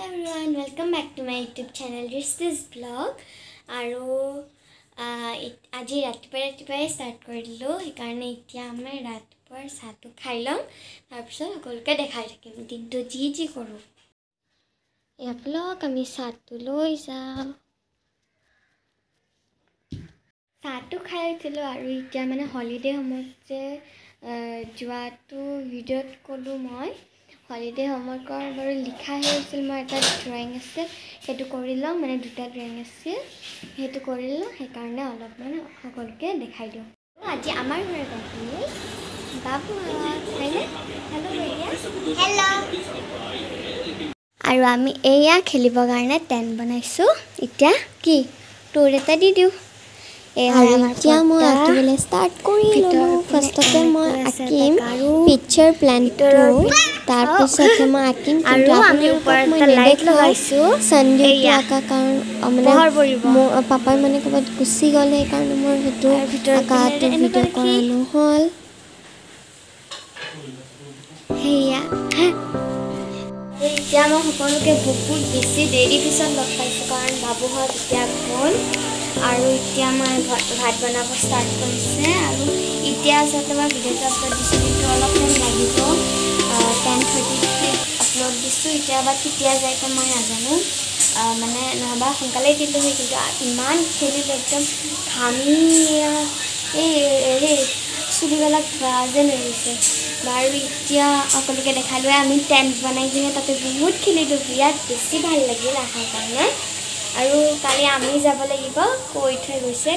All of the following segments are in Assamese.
everyone, welcome back to my YouTube channel. This vlog. আৰু আজি ৰাতিপুৱাই ষ্টাৰ্ট কৰিলো সেইকাৰণে এতিয়া আমি ৰাতিপুৱাৰ চাহটো খাই লম তাৰ পিছত সকলোকে দেখাই থাকিম দিনটো যি কৰো এই vlog আমি চাহটো লৈ যাও চাহটো খাই উঠিলো আৰু এতিয়া মানে হলিডে সময়ত যে যোৱাটো ভিডিঅ'ত কলো মই holiday homework baru likha hoisil moi eta drawing ase hetu korilom mane duta drawing ase hetu korilom he karone olop mane hokoloke dekhai diu aji amar ghore gakini babu haine hello bhaiya hello aru ami eya khelibo garne tent banaisu itia ki tour eta di diu এতিয়া মই আঁকিবলৈ ষ্টাৰ্ট কৰিলো ফাৰ্ষ্টতে মই আঁকিম পিকচাৰ প্লেনটো তাৰপিছতে মই আঁকিম কিন্তু আমি ওপৰত লাইট লগাইছো সন্ধ্যা আঁকা কাৰণ মানে পাপাই মানে ক'বাত গুচি গ'ল সেই কাৰণে মই হেতু আঁকাটো ভিডিঅ' কৰা নহ'ল হেয়া এতিয়া মই সকলোকে বহুত বেছি দেৰি পিছত লগ পাইছো কাৰণ বাবুহঁত এতিয়া গ'ল আৰু এতিয়া মই ভাত বনাব ষ্টাৰ্ট কৰিছে আৰু এতিয়া সাথে মই ভিডিঅ'টো আপলোড দিছো কিন্তু অলপ টাইম লাগিব 10:30 আপলোড দিছো এতিয়া বা কেতিয়া যায় তো মই নাজানো মানে নহবা সোনকালে দিলো হয় কিন্তু ইমান খেলিলো একদম ঘামি এই চুলিবিলাক যেন হৈছে বাৰু এতিয়া সকলোকে দেখালো আমি টেন্ট বনাই কিনে তাতে বহুত খেলিলো বিৰাট বেছি ভাল লাগিল আহাৰ কাৰণে আৰু কালি আমি যাব লাগিব কৈ থৈ গৈছে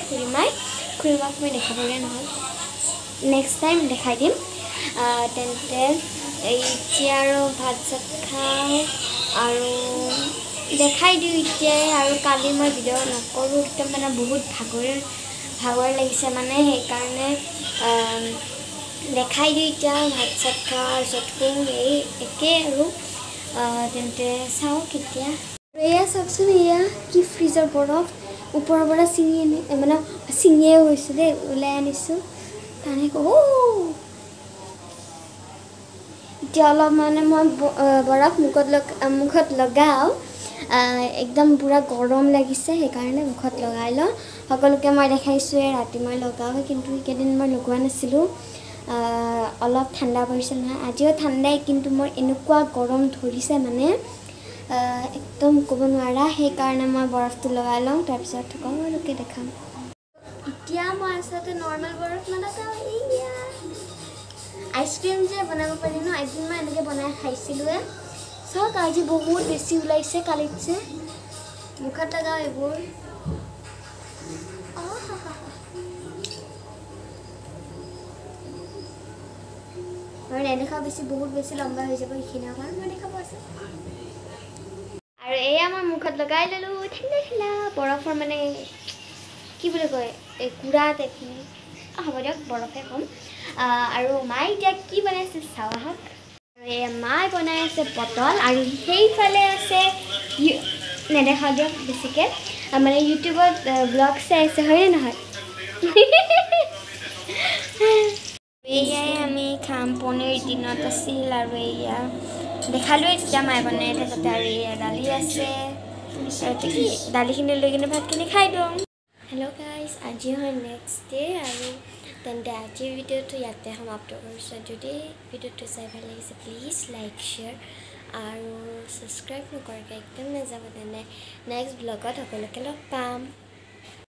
খুৰিমাক মই দেখাবগে নহল নেক্সট টাইম দেখাই দিম তেন্তে এতিয়া আৰু ভাত চাত খাওঁ আৰু দেখাই দিও এতিয়া আৰু কালি মই ভিডিঅ' নকৰো একদম মানে বহুত ভাগৰ লাগিছে মানে সেই কাৰণে দেখাই দিও এতিয়া ভাত চাত খাওঁ সতকো এই একে আৰু তেন্তে চাও কেতিয়া এয়া চাওকচোন এয়া কি ফ্ৰিজৰ বৰফ ওপৰৰ পৰা চিঙিয়ে গৈছে দেই ওলাই আনিছো কাৰণে এতিয়া অলপ মানে মই বৰফ মুখত লগাও একদম পুৰা গৰম লাগিছে সেইকাৰণে মুখত লগাই লওঁ সকলোকে মই দেখাইছো ৰাতি মই লগাও কিন্তু কেইদিন মই লগোৱা নাছিলো অলপ ঠাণ্ডা পৰিছে নহয় আজিও ঠাণ্ডাই কিন্তু মই এনেকুৱা গৰম ধৰিছে মানে একদম ক'ব নোৱাৰা সেই কাৰণে মই বৰফটো লগাই লওঁ তাৰ পিছত সকলোকে দেখাম এতিয়া মই আছতে নৰ্মেল বৰফ নলগাও এয়া আইসক্ৰীম যে বনাব পাৰি ন একদিন মই এনেকৈ বনাই খাইছিলো চাওক আজি বহুত বেছি ওলাইছে কালিতছে মুখত লগাও এইবোৰ মই নেদেখাও বহুত বেছি লম্বা হৈ যাব এইখিনি আমাৰ মই দেখাব আছে আৰু এয়া মই মুখত লগাই ললো ঠাণ্ডা বৰফৰ মানে কি বুলি কয় এই কুৰা টাইপখিনি হ'ব দিয়ক বৰফে কম আৰু মাই এতিয়া কি বনাইছে চাওঁ আহক আৰু মাই বনাই আছে পটল আৰু সেইফালে আছে নেদেখাও দিয়ক বেছিকৈ মানে ইউটিউবত ব্লগ চাই আছে হয়নে নহয় এয়াই আমি খাম পনীৰ দিনত আছিল আৰু এয়া দেখালোৱে যেতিয়া মায়ে বনাই থাকোঁতে আৰু এয়া দালি আছে আৰু দালিখিনি লৈ কিনে ভাতখিনি খাই দিওঁ হেল্ল' গাইজ আজি হয় নেক্সট ডে আৰু তেন্তে আজিৰ ভিডিঅ'টো ইয়াতে সমাপ্ত কৰিছোঁ যদি ভিডিঅ'টো চাই ভাল লাগিছে প্লিজ লাইক শ্বেয়াৰ আৰু ছাবস্ক্ৰাইব নকৰাকৈ একদম নাযাব তেনে নেক্সট ব্লগত সকলোকে লগ পাম